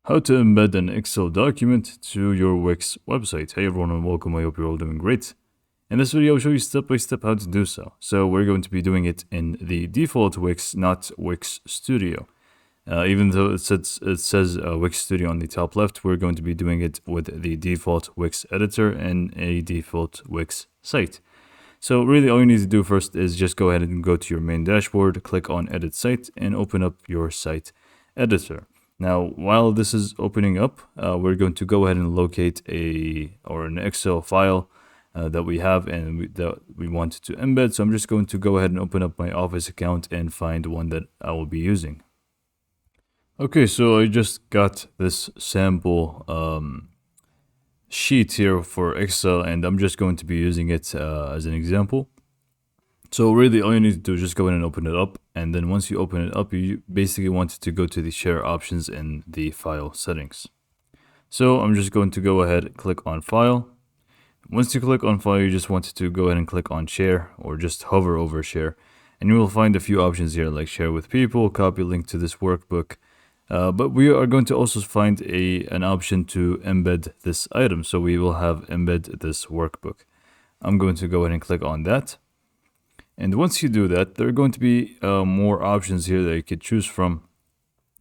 How to embed an Excel document to your Wix website. Hey everyone and welcome, I hope you're all doing great. In this video I'll show you step by step how to do so. So we're going to be doing it in the default Wix, not Wix Studio. Even though it says Wix Studio on the top left, we're going to be doing it with the default Wix editor and a default Wix site. So really all you need to do first is just go ahead and go to your main dashboard, click on edit site and open up your site editor. Now, while this is opening up, we're going to go ahead and locate an Excel file that we have and that we want to embed. So I'm just going to go ahead and open up my Office account and find one that I will be using. Okay, so I just got this sample sheet here for Excel, and I'm just going to be using it as an example. So really all you need to do is just go in and open it up, and then once you open it up, you basically want to go to the share options in the file settings. So I'm just going to go ahead and click on file. Once you click on file, you just want to go ahead and click on share, or just hover over share, and you will find a few options here like share with people, copy link to this workbook. But we are going to also find an option to embed this item. So we will have embed this workbook. I'm going to go ahead and click on that. And once you do that, there are going to be more options here that you could choose from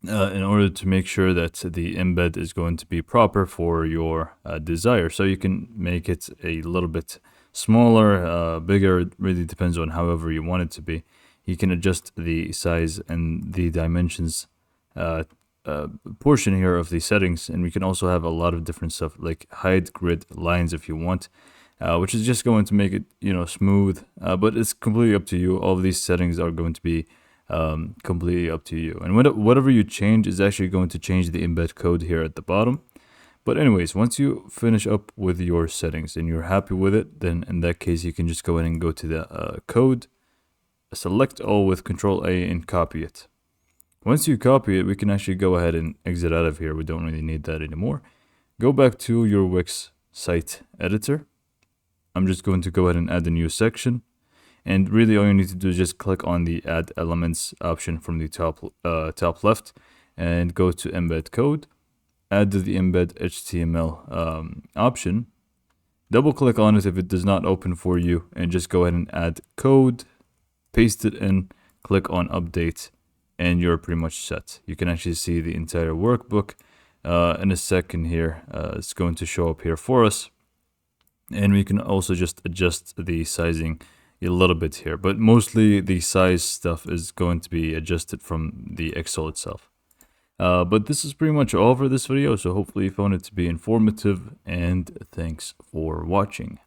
in order to make sure that the embed is going to be proper for your desire. So you can make it a little bit smaller, bigger. It really depends on however you want it to be. You can adjust the size and the dimensions portion here of the settings, and we can also have a lot of different stuff like hide grid lines if you want. Which is just going to make it, smooth, but it's completely up to you. All of these settings are going to be completely up to you. And whatever you change is actually going to change the embed code here at the bottom. But anyways, once you finish up with your settings and you're happy with it, then in that case, you can just go ahead and go to the code, select all with Control A and copy it. Once you copy it, we can actually go ahead and exit out of here. We don't really need that anymore. Go back to your Wix site editor. I'm just going to go ahead and add a new section, and really all you need to do is just click on the add elements option from the top left and go to embed code, add the embed HTML option, double click on it if it does not open for you, and just go ahead and add code, paste it in, click on update, and you're pretty much set. You can actually see the entire workbook in a second here. It's going to show up here for us. And we can also just adjust the sizing a little bit here, but mostly the size stuff is going to be adjusted from the Excel itself. But this is pretty much all for this video, so hopefully you found it to be informative, and thanks for watching.